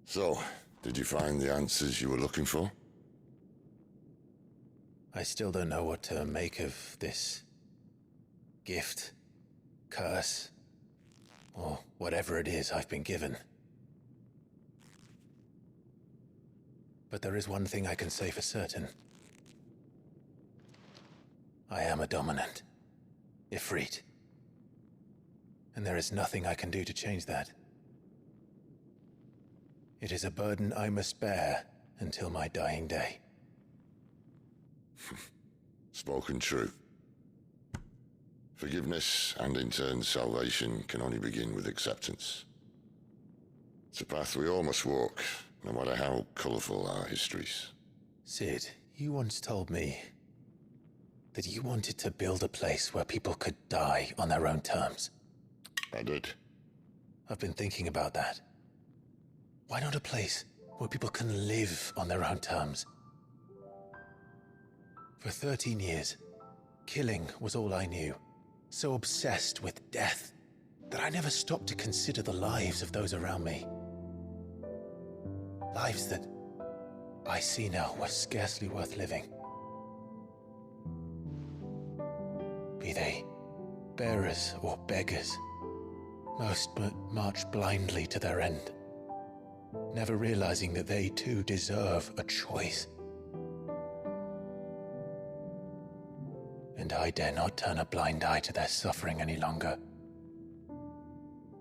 So, did you find the answers you were looking for? I still don't know what to make of this gift, curse, or whatever it is I've been given. But there is one thing I can say for certain. I am a dominant, Ifrit. And there is nothing I can do to change that. It is a burden I must bear until my dying day. Spoken true. Forgiveness and in turn salvation can only begin with acceptance. It's a path we all must walk, no matter how colourful our histories. Sid, you once told me that you wanted to build a place where people could die on their own terms. I did. I've been thinking about that. Why not a place where people can live on their own terms? For 13 years, killing was all I knew. So obsessed with death that I never stopped to consider the lives of those around me. Lives that I see now were scarcely worth living. Be they bearers or beggars, most march blindly to their end, never realizing that they too deserve a choice. And I dare not turn a blind eye to their suffering any longer.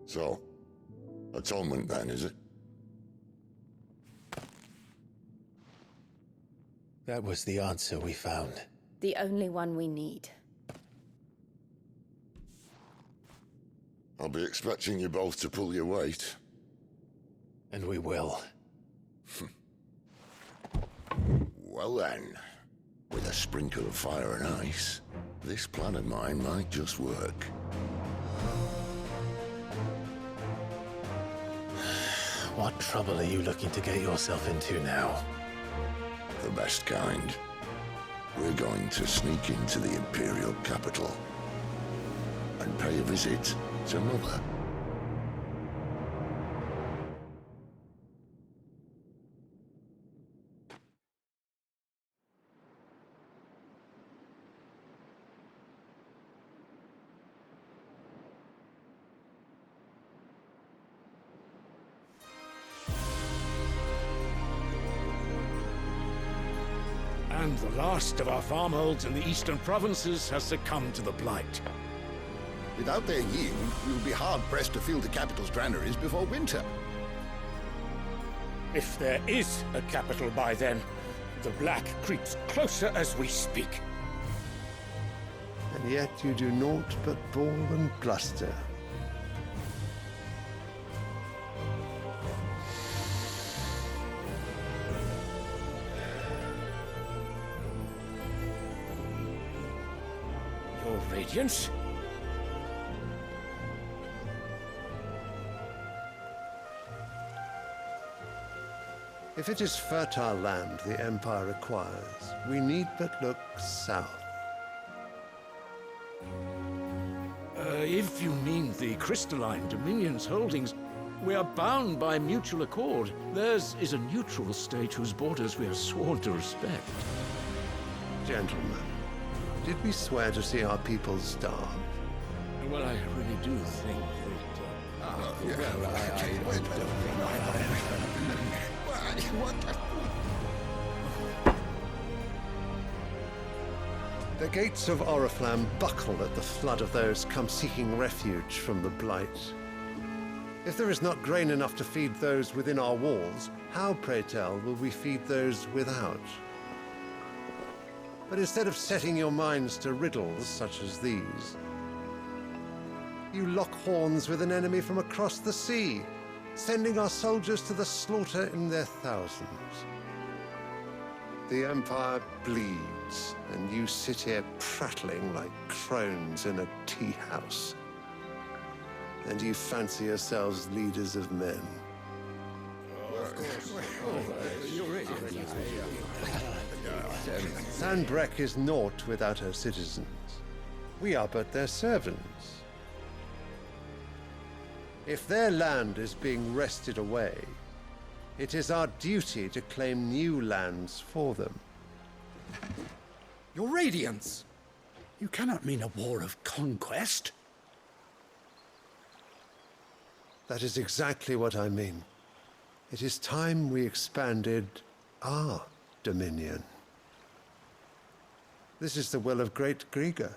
So, atonement then, is it? That was the answer we found. The only one we need. I'll be expecting you both to pull your weight. And we will. Well then, with a sprinkle of fire and ice, this plan of mine might just work. What trouble are you looking to get yourself into now? The best kind. We're going to sneak into the Imperial capital and pay a visit to Mother. And the last of our farmholds in the eastern provinces has succumbed to the blight. Without their yield, we will be hard-pressed to fill the capital's granaries before winter. If there is a capital by then, the black creeps closer as we speak. And yet you do naught but bawl and bluster. Your Radiance? If it is fertile land the Empire requires, we need but look south. If you mean the crystalline Dominion's holdings, we are bound by mutual accord. Theirs is a neutral state whose borders we are sworn to respect. Gentlemen, did we swear to see our people starve? Well, I really do think The gates of Oriflamme buckle at the flood of those come seeking refuge from the blight. If there is not grain enough to feed those within our walls, how, pray tell, will we feed those without? But instead of setting your minds to riddles such as these, you lock horns with an enemy from across the sea, sending our soldiers to the slaughter in their thousands. The Empire bleeds, and you sit here prattling like crones in a tea house. And you fancy yourselves leaders of men. Sanbreque is naught without her citizens. We are but their servants. If their land is being wrested away, It is our duty to claim new lands for them. Your Radiance! You cannot mean a war of conquest. That is exactly what I mean. It is time we expanded our dominion. This is the will of great Grieger.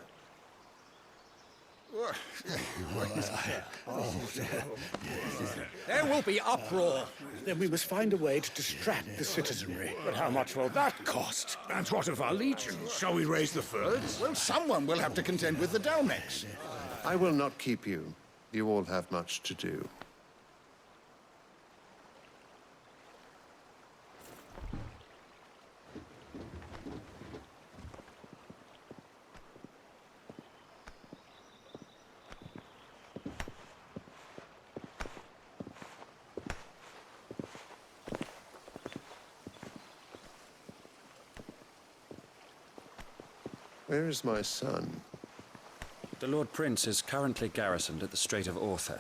There will be uproar. Then we must find a way to distract the citizenry. But how much will that cost? And what of our legions? Shall we raise the furs? Well, someone will have to contend with the Dalmex. I will not keep you. You all have much to do. Where is my son? The Lord Prince is currently garrisoned at the Strait of Arthur.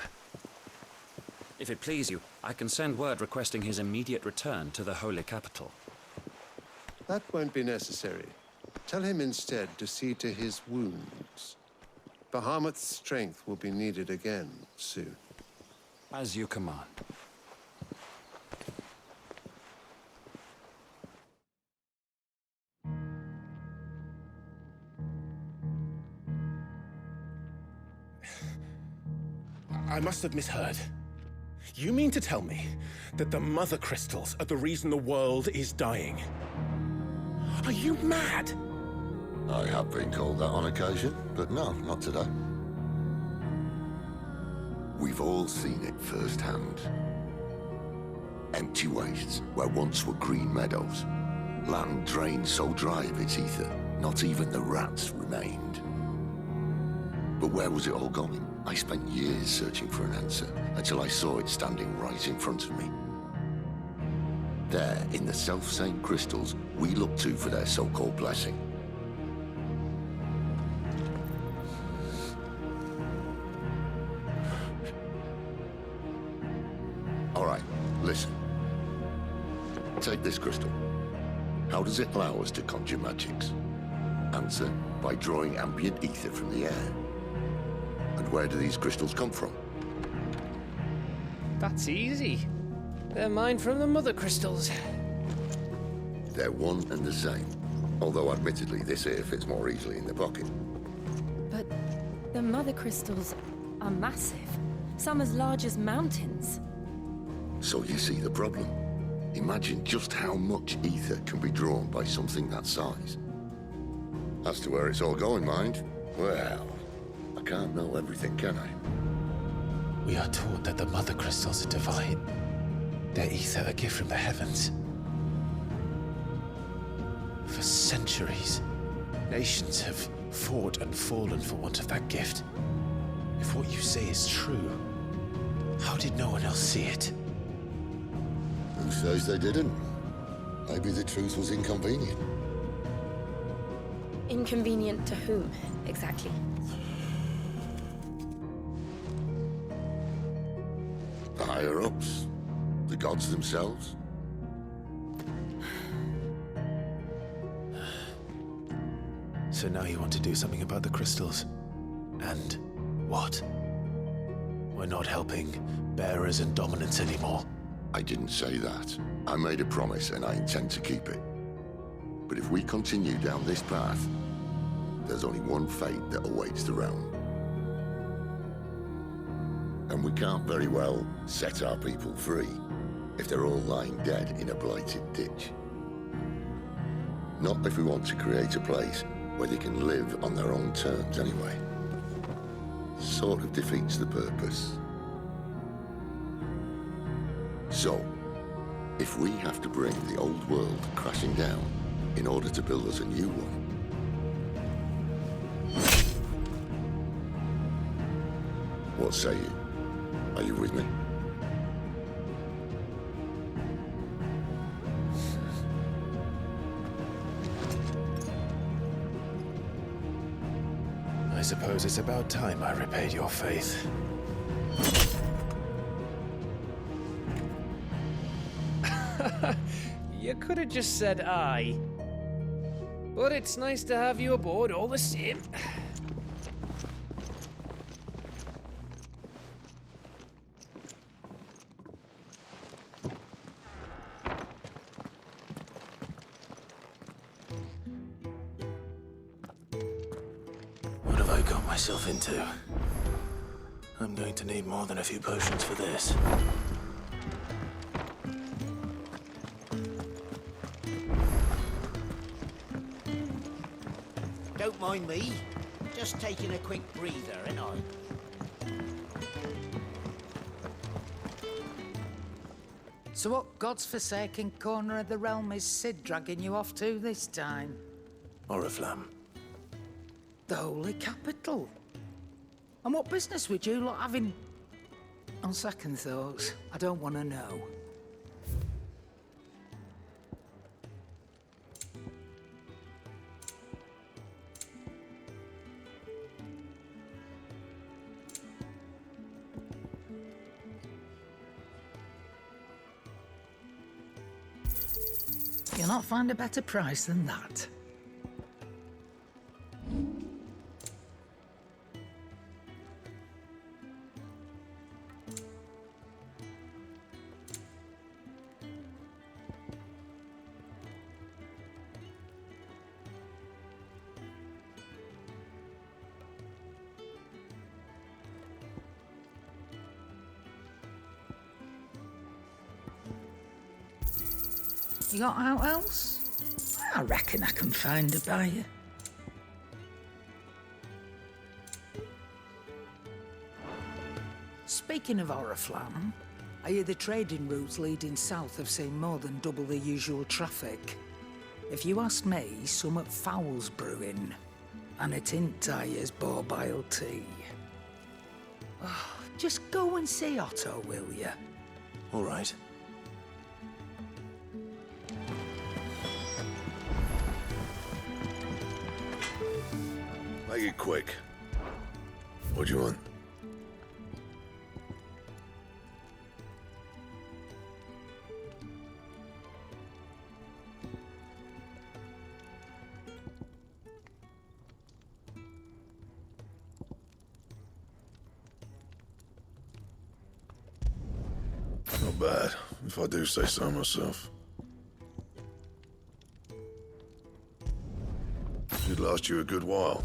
If it please you, I can send word requesting his immediate return to the Holy Capital. That won't be necessary. Tell him instead to see to his wounds. Bahamut's strength will be needed again soon. As you command. I must have misheard. You mean to tell me that the Mother Crystals are the reason the world is dying? Are you mad? I have been called that on occasion, but no, not today. We've all seen it firsthand. Empty wastes where once were green meadows. Land drained so dry of its ether, not even the rats remained. But where was it all going? I spent years searching for an answer, until I saw it standing right in front of me. There, in the self-same crystals we look to for their so-called blessing. All right, listen. Take this crystal. How does it allow us to conjure magics? Answer, by drawing ambient ether from the air. And where do these crystals come from? That's easy. They're mined from the Mother Crystals. They're one and the same. Although admittedly this here fits more easily in the pocket. But the Mother Crystals are massive. Some as large as mountains. So you see the problem. Imagine just how much ether can be drawn by something that size. As to where it's all going, mind, well, I can't know everything, can I? We are taught that the Mother Crystals are divine. Their ether a gift from the heavens. For centuries, nations have fought and fallen for want of that gift. If what you say is true, how did no one else see it? Who says they didn't? Maybe the truth was inconvenient. Inconvenient to whom, exactly? The higher-ups? The gods themselves? So now you want to do something about the crystals? And what? We're not helping bearers and dominants anymore. I didn't say that. I made a promise and I intend to keep it. But if we continue down this path, there's only one fate that awaits the realm. And we can't very well set our people free if they're all lying dead in a blighted ditch. Not if we want to create a place where they can live on their own terms anyway. Sort of defeats the purpose. So, if we have to bring the old world crashing down in order to build us a new one, what say you? Are you with me? I suppose it's about time I repaid your faith. You could have just said aye. But it's nice to have you aboard all the same. What have I got myself into? I'm going to need more than a few potions for this. Don't mind me. Just taking a quick breather, ain't I? So what God's forsaken corner of the realm is Sid dragging you off to this time? Oriflamme. The Holy Capital. And what business would you lot having? On second thoughts, I don't want to know. You'll not find a better price than that. You got out else? I reckon I can find a buyer. Speaking of Oriflamme, I hear the trading routes leading south have seen more than double the usual traffic. If you ask me, somewhat foul's brewing. And it ain't Tyre's borbile tea. Oh, just go and see Otto, will you? All right. Make it quick. What do you want? Not bad, if I do say so myself. Should last you a good while.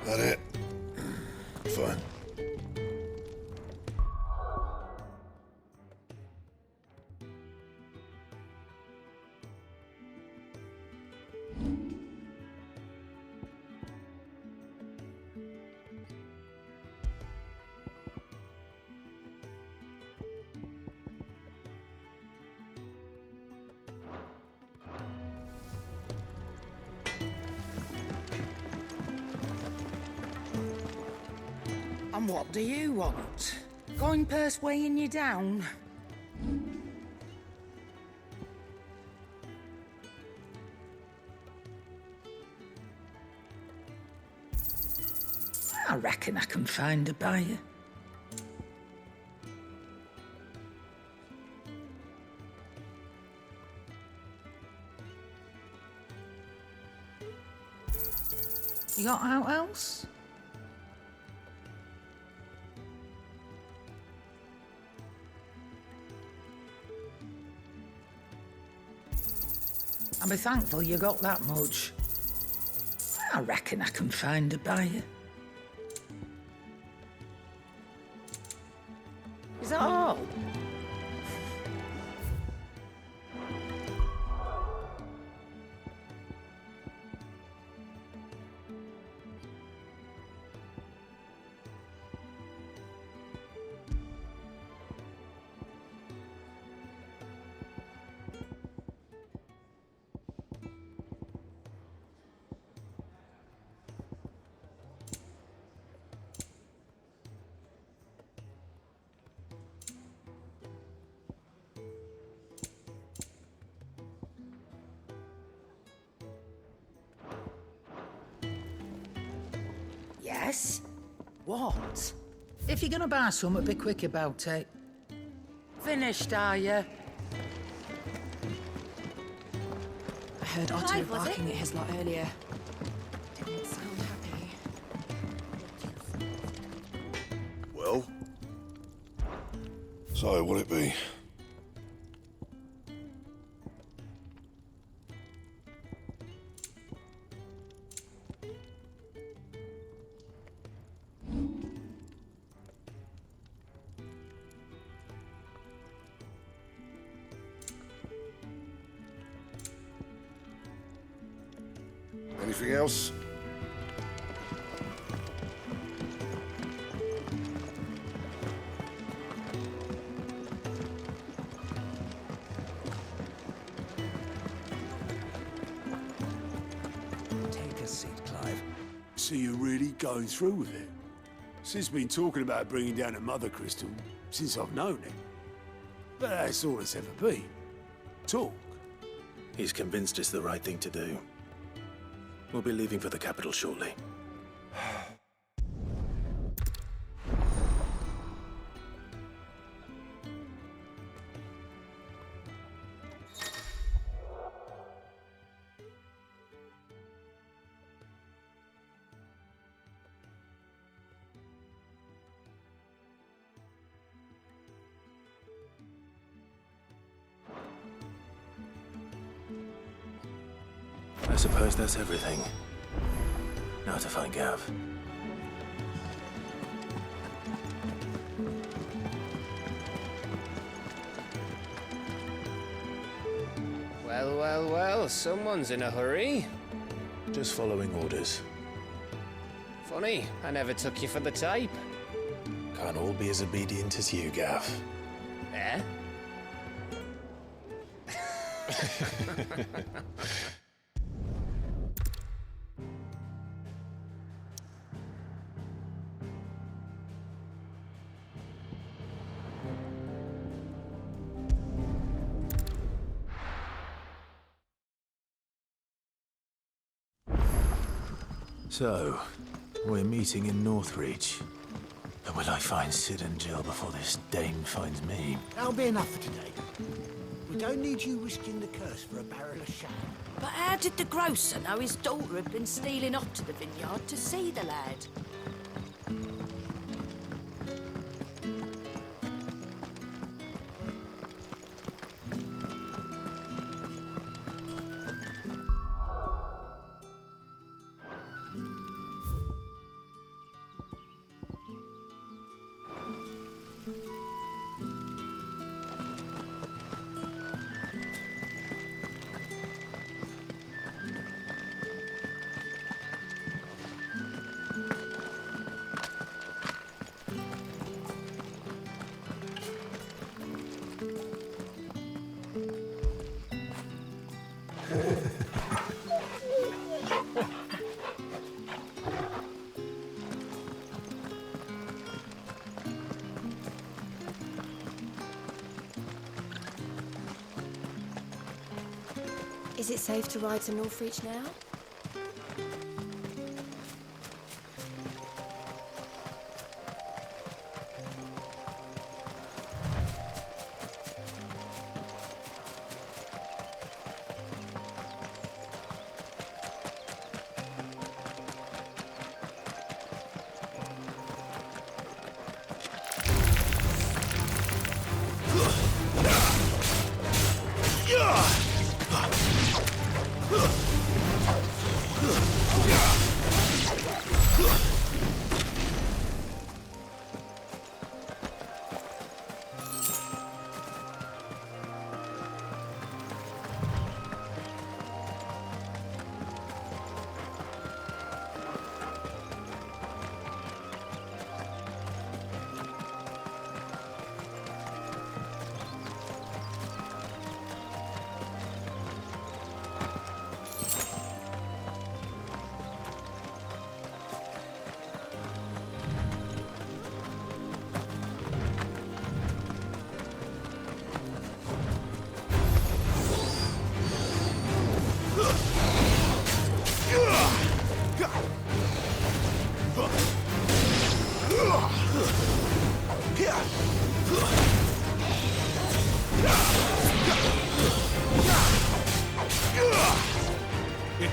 That it? Fine. And what do you want? Going purse weighing you down? I reckon I can find a buyer. You got out else? I'll be thankful you got that much. I reckon I can find a buyer. Is that all? Yes? What? If you're gonna buy something, be quick about it. Finished, are you? I heard Otto barking at his lot earlier. Didn't sound happy. Well? So, what'll it be? Anything else? Take a seat, Clive. So you're really going through with it? Sid's been talking about bringing down a mother crystal since I've known it. But that's all it's ever been. Talk. He's convinced it's the right thing to do. We'll be leaving for the capital shortly. I suppose that's everything. Now to find Gav. Well, well, well, someone's in a hurry. Just following orders. Funny, I never took you for the type. Can't all be as obedient as you, Gav. Eh? So, we're meeting in Northreach. But will I find Sid and Jill before this Dane finds me? That'll be enough for today. We don't need you risking the curse for a barrel of shame. But how did the grocer know his daughter had been stealing off to the vineyard to see the lad? Is it safe to ride to Northreach now?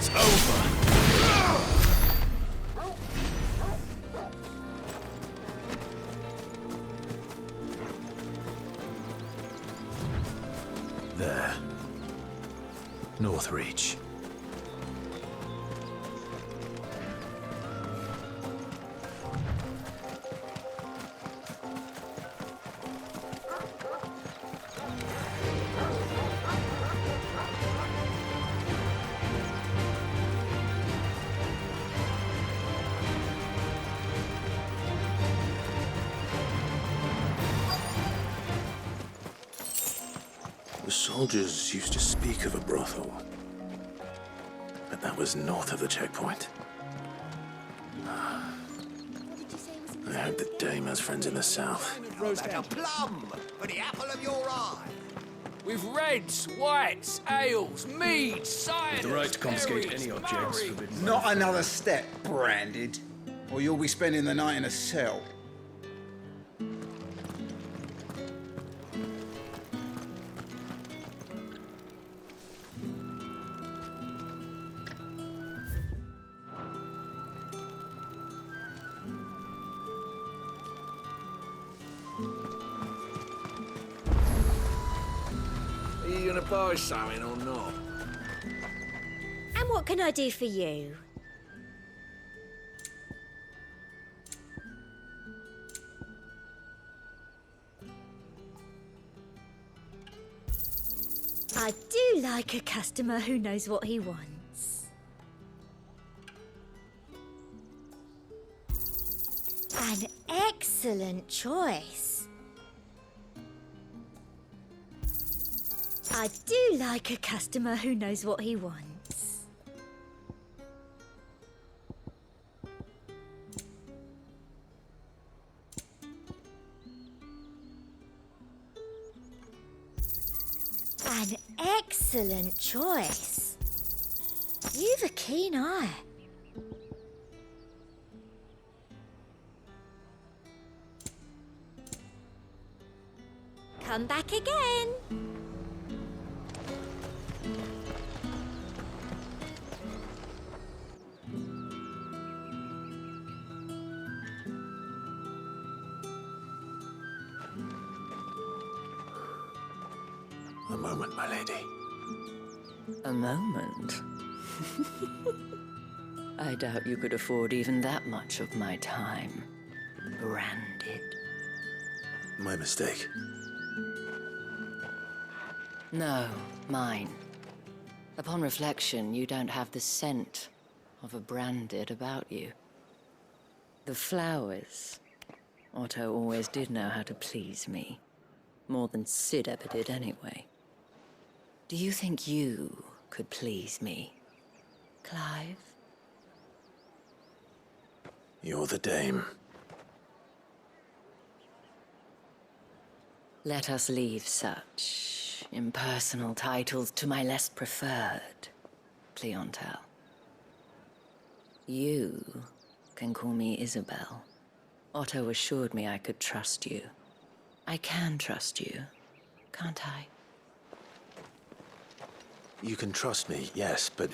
It's over. There. Northreach. The soldiers used to speak of a brothel, but that was north of the checkpoint. I hope that Dame has friends in the south. Roast a plum for the apple of your eye. With reds, whites, ales, meads, ciders, The right to confiscate berries, any objects murray. forbidden. Not another step, Branded, or you'll be spending the night in a cell. Are you gonna buy something or not? And what can I do for you? I do like a customer who knows what he wants. An excellent choice. I do like a customer who knows what he wants. An excellent choice. You've a keen eye. Come back again. A moment, my lady. A moment? I doubt you could afford even that much of my time. Branded. My mistake. No, mine. Upon reflection, you don't have the scent of a Branded about you. The flowers. Otto always did know how to please me. More than Sid ever did anyway. Do you think you could please me, Clive? You're the Dame. Let us leave such impersonal titles to my less preferred, Cleontel. You can call me Isabel. Otto assured me I could trust you. I can trust you, can't I? You can trust me, yes, but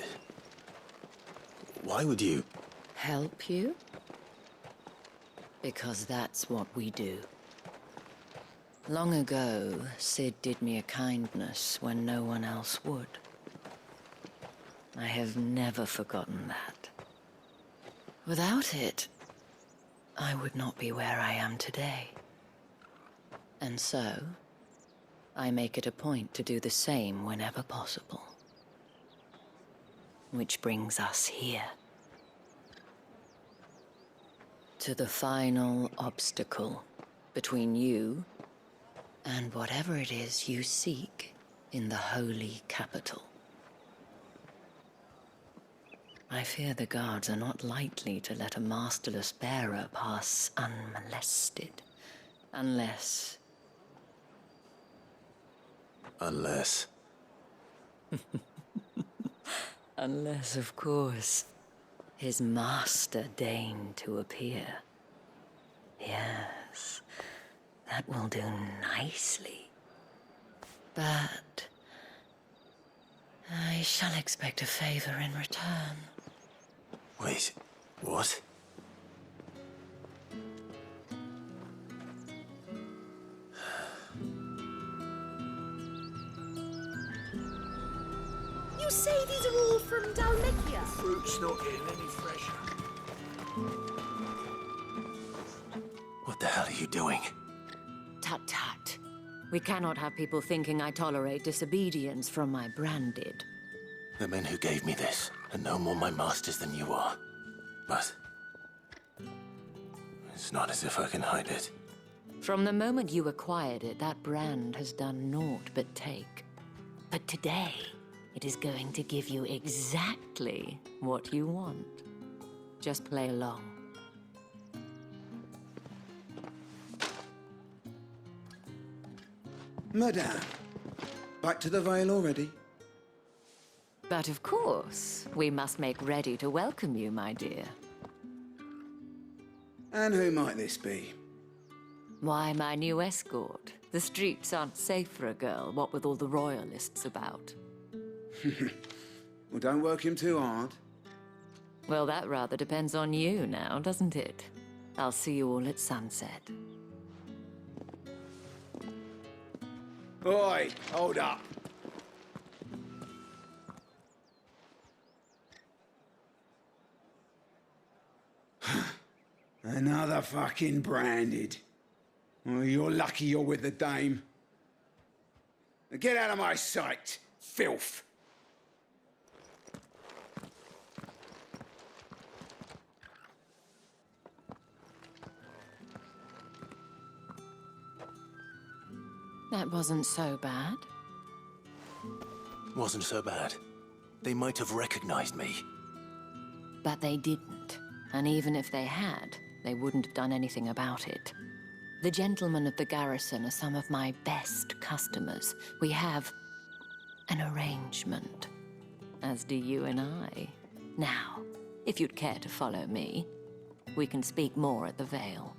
why would you? Help you? Because that's what we do. Long ago, Sid did me a kindness when no one else would. I have never forgotten that. Without it, I would not be where I am today. And so, I make it a point to do the same whenever possible. Which brings us here. To the final obstacle between you and whatever it is you seek in the holy capital. I fear the guards are not likely to let a masterless bearer pass unmolested, unless... Unless... Unless, of course, his master deigned to appear. Yes, that will do nicely. But I shall expect a favor in return. Wait, what? You say these are all from Dalmekia? Fruit's not getting any fresher. What the hell are you doing? Tut tut. We cannot have people thinking I tolerate disobedience from my branded. The men who gave me this are no more my masters than you are. But it's not as if I can hide it. From the moment you acquired it, that brand has done naught but take. But today, it is going to give you exactly what you want. Just play along. Madame, back to the Vale already? But of course, we must make ready to welcome you, my dear. And who might this be? Why, my new escort. The streets aren't safe for a girl, what with all the royalists about. Well, don't work him too hard. Well, that rather depends on you now, doesn't it? I'll see you all at sunset. Oi, hold up. Another fucking branded. Well, you're lucky you're with the dame. Now get out of my sight, filth. That wasn't so bad. Wasn't so bad. They might have recognized me. But they didn't. And even if they had, they wouldn't have done anything about it. The gentlemen of the garrison are some of my best customers. We have an arrangement, as do you and I. Now, if you'd care to follow me, we can speak more at the Vale.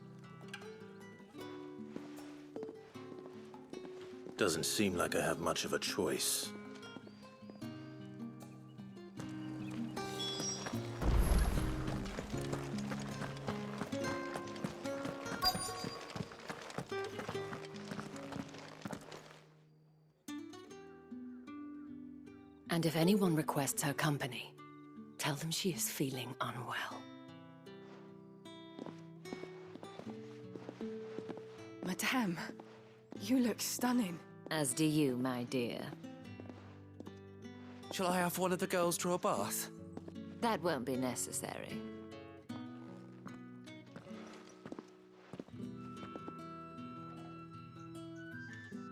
Doesn't seem like I have much of a choice. And if anyone requests her company, tell them she is feeling unwell. Madame, you look stunning. As do you, my dear. Shall I have one of the girls draw a bath? That won't be necessary.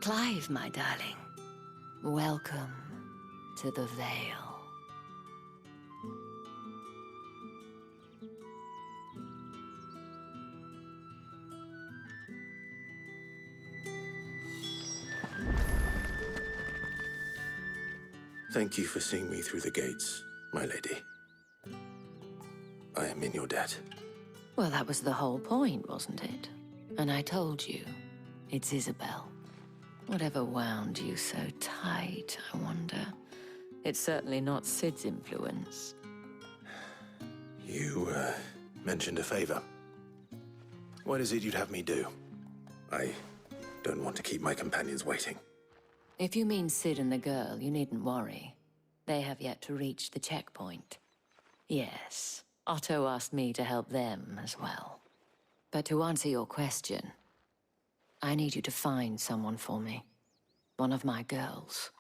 Clive, my darling. Welcome to the Vale. Thank you for seeing me through the gates, my lady. I am in your debt. Well, that was the whole point, wasn't it? And I told you, it's Isabel. Whatever wound you so tight, I wonder. It's certainly not Sid's influence. You, mentioned a favor. What is it you'd have me do? I don't want to keep my companions waiting. If you mean Sid and the girl, you needn't worry. They have yet to reach the checkpoint. Yes, Otto asked me to help them as well. But to answer your question, I need you to find someone for me. One of my girls.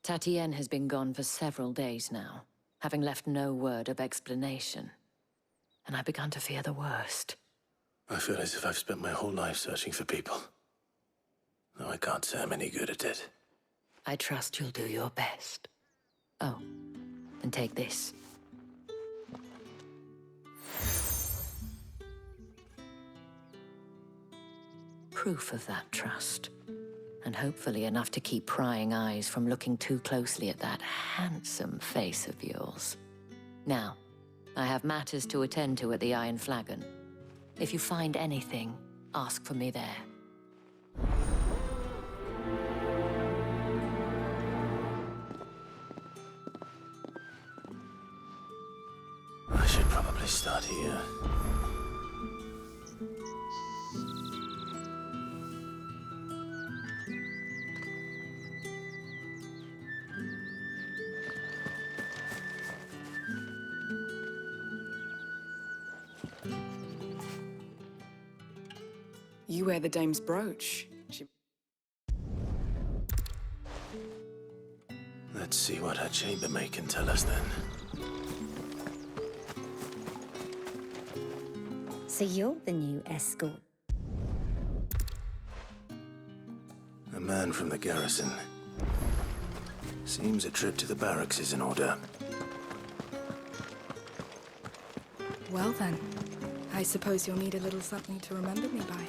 Tatienne has been gone for several days now, having left no word of explanation. And I've begun to fear the worst. I feel as if I've spent my whole life searching for people. Though I can't say I'm any good at it. I trust you'll do your best. Oh, and take this. Proof of that trust. And hopefully enough to keep prying eyes from looking too closely at that handsome face of yours. Now, I have matters to attend to at the Iron Flagon. If you find anything, ask for me there. start here. You wear the dame's brooch. Let's see what her chambermaid can tell us then. So you're the new escort? A man from the garrison. Seems a trip to the barracks is in order. Well then, I suppose you'll need a little something to remember me by.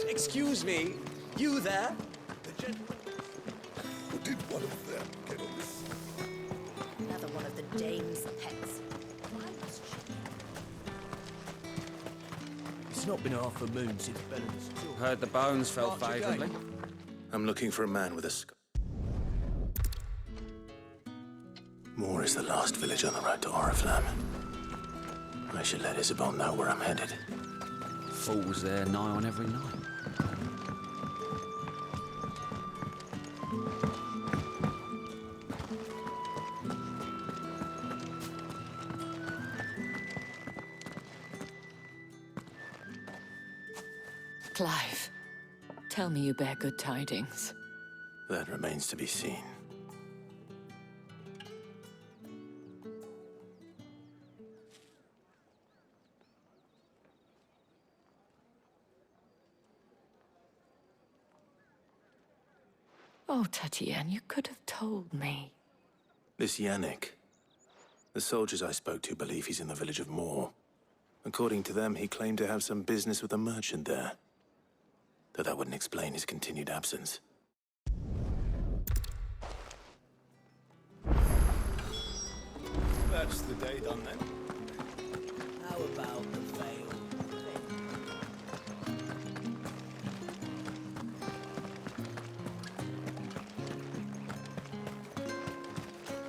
Excuse me, you there? Did one of them get on this? Another one of the dame's pets. Why must she? It's not been half a moon since Bella's. Heard the bones fell favourably. I'm looking for a man with a scar. Moor is the last village on the road to Oriflamme. I should let Isabel know where I'm headed. Falls there nigh on every night. Clive, tell me you bear good tidings. That remains to be seen. Oh, Tatiana, you could have told me. This Yannick. The soldiers I spoke to believe he's in the village of Moor. According to them, he claimed to have some business with a merchant there. Though that wouldn't explain his continued absence. That's the day done then. How about the veil?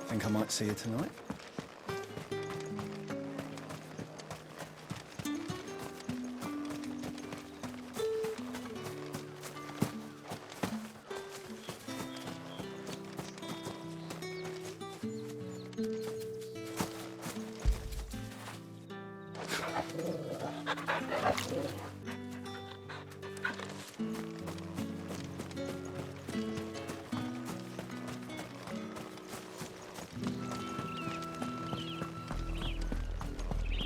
Think I might see you tonight?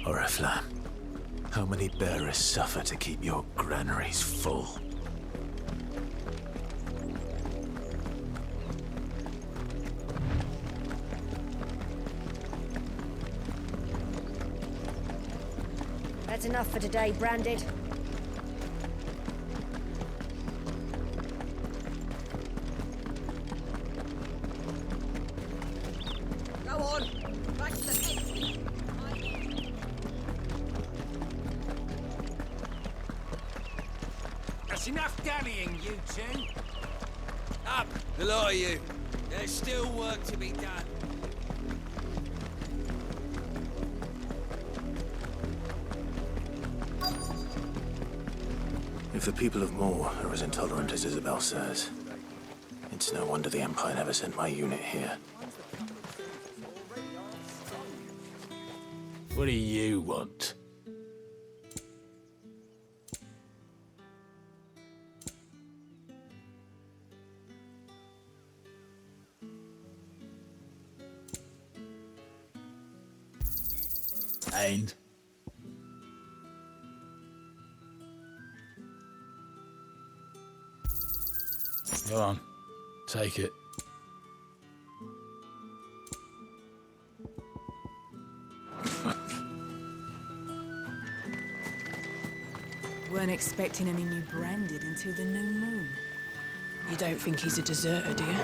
Oriflamme, how many bearers suffer to keep your granaries full? That's enough for today, Branded. Go on, back to the pit. That's enough dallying, you two. Up, the lot of you. There's still work to be done. If the people of Moor are as intolerant as Isabel says, it's no wonder the Empire never sent my unit here. What do you want? And? Go on, take it. Weren't expecting any new Branded until the new moon. You don't think he's a deserter, do you?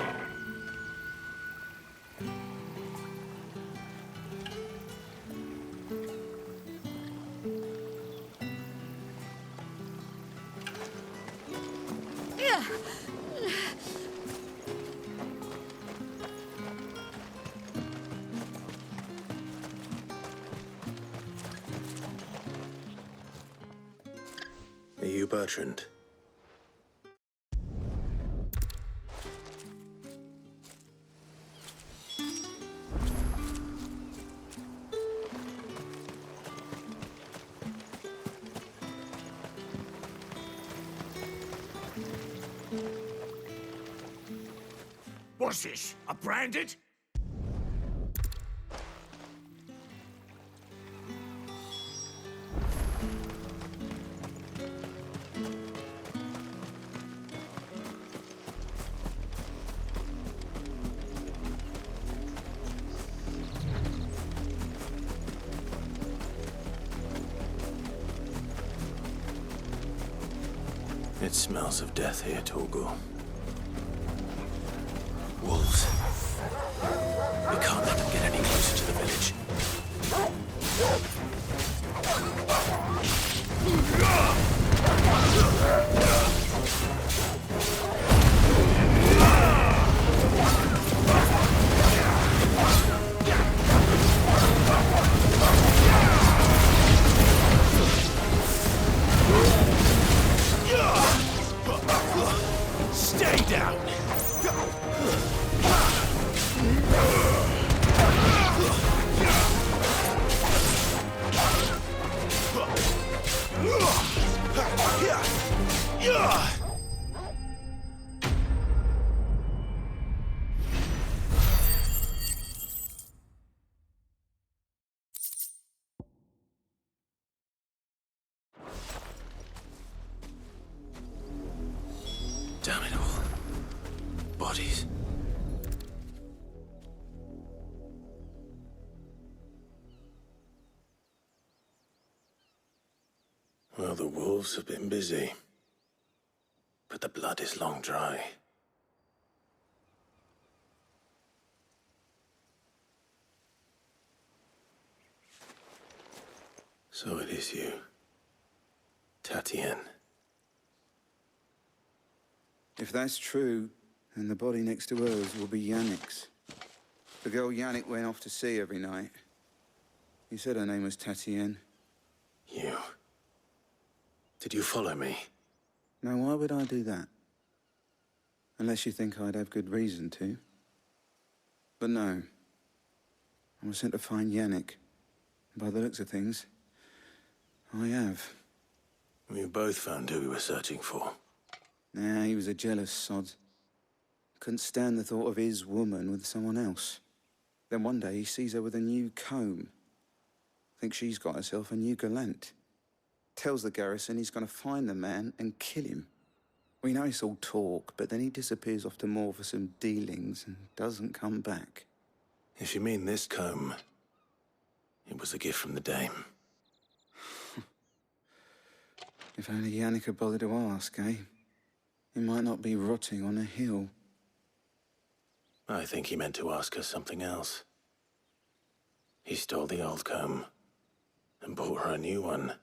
Bertrand. What's this? A branded? It smells of death here, Torgal. Wolves. We can't let them get any closer to the village. Stay down! Damn it all. Bodies. Well, the wolves have been busy. But the blood is long dry. So it is you, Tatienne. If that's true, then the body next to hers will be Yannick's. The girl Yannick went off to see every night. He said her name was Tatienne. You. Did you follow me? Now, why would I do that? Unless you think I'd have good reason to. But no. I was sent to find Yannick. By the looks of things, I have. We both found who we were searching for. Nah, he was a jealous sod. Couldn't stand the thought of his woman with someone else. Then one day he sees her with a new comb. Thinks she's got herself a new gallant. Tells the garrison he's going to find the man and kill him. We know it's all talk, but then he disappears off to Moor for some dealings and doesn't come back. If you mean this comb, it was a gift from the dame. If only Yannick had bothered to ask, eh? He might not be rotting on a hill. I think he meant to ask her something else. He stole the old comb and bought her a new one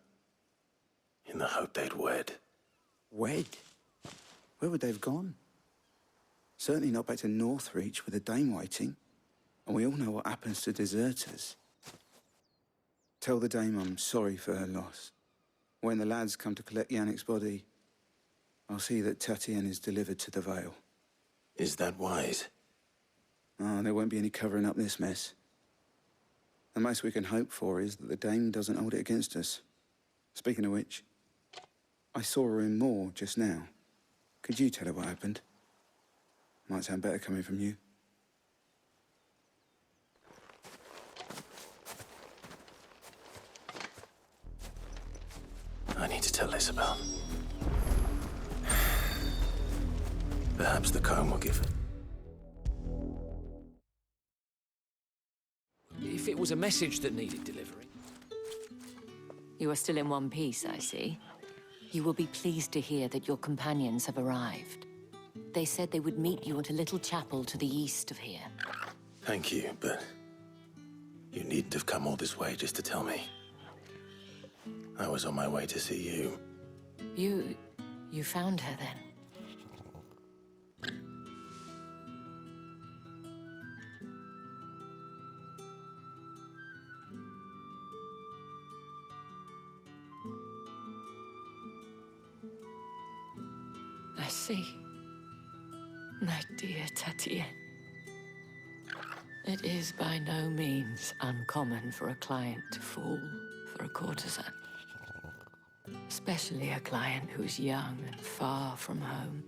in the hope they'd wed. Wed? Where would they have gone? Certainly not back to Northreach with a dame waiting. And we all know what happens to deserters. Tell the dame I'm sorry for her loss. When the lads come to collect Yannick's body, I'll see that Tatienne is delivered to the Vale. Is that wise? Oh, there won't be any covering up this mess. The most we can hope for is that the dame doesn't hold it against us. Speaking of which, I saw her in Moor just now. Could you tell her what happened? Might sound better coming from you. I need to tell Isabel. Perhaps the comb will give it. If it was a message that needed delivering. You are still in one piece, I see. You will be pleased to hear that your companions have arrived. They said they would meet you at a little chapel to the east of here. Thank you, but you needn't have come all this way just to tell me. I was on my way to see you. You found her then? see. My dear Tatienne. It is by no means uncommon for a client to fall for a courtesan. Especially a client who's young and far from home.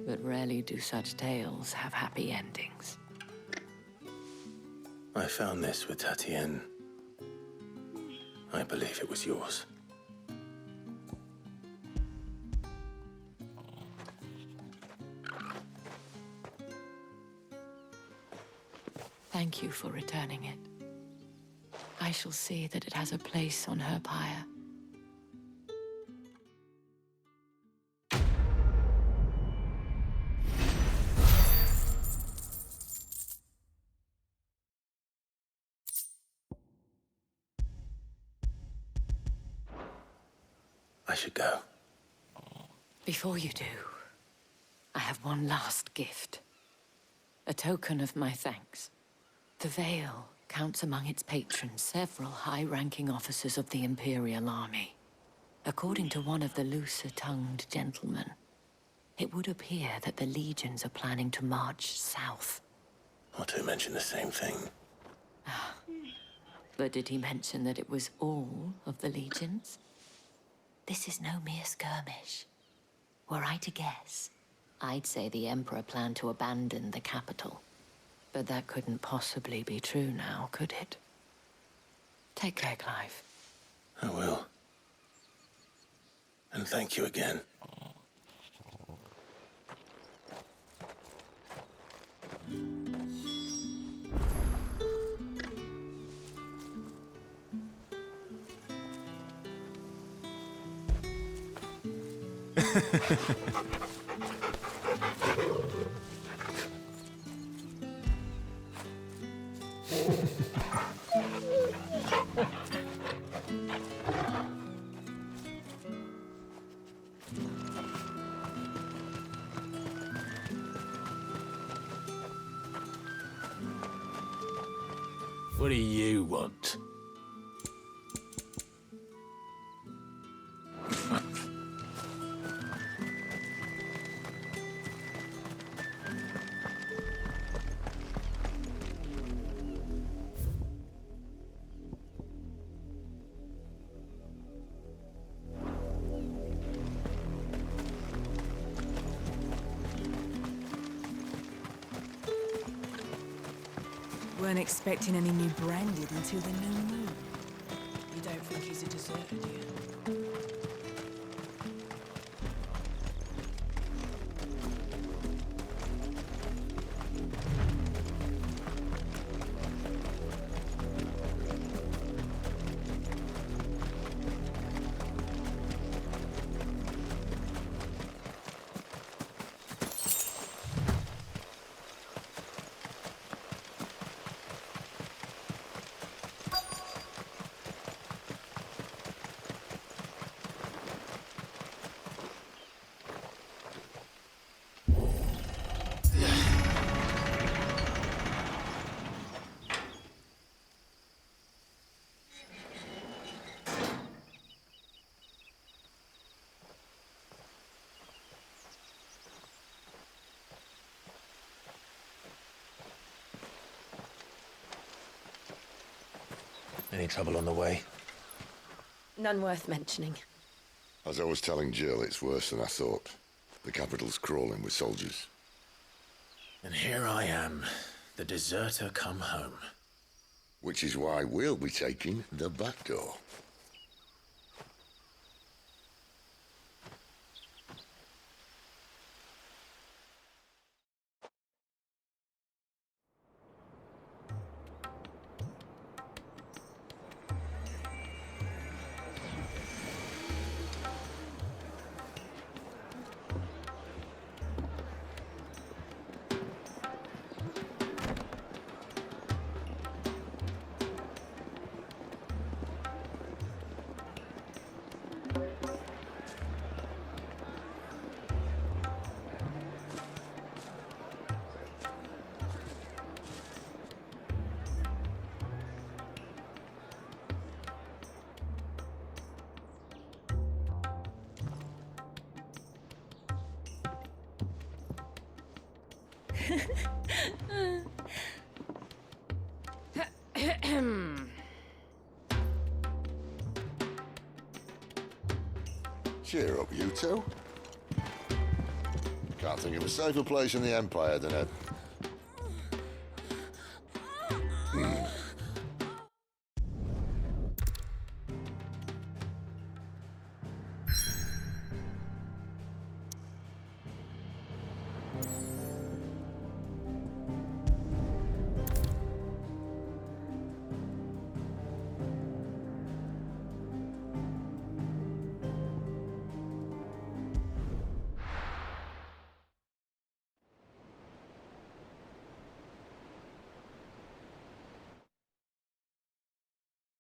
But rarely do such tales have happy endings. I found this with Tatienne. I believe it was yours. Thank you for returning it. I shall see that it has a place on her pyre. I should go. Before you do, I have one last gift. A token of my thanks. The Vale counts among its patrons several high-ranking officers of the Imperial Army. According to one of the looser-tongued gentlemen, it would appear that the legions are planning to march south. Or to mention the same thing. But did he mention that it was all of the legions? This is no mere skirmish. Were I to guess, I'd say the Emperor planned to abandon the capital. But that couldn't possibly be true now, could it? Take care, Clive. I will. And thank you again. What do you want? Weren't expecting any new branded until the new moon. You don't think he's a deserter, do you? Any trouble on the way? None worth mentioning. As I was telling Jill, it's worse than I thought. The capital's crawling with soldiers. And here I am, the deserter come home. Which is why we'll be taking the back door. Cheer up, you two. Can't think of a safer place in the Empire than a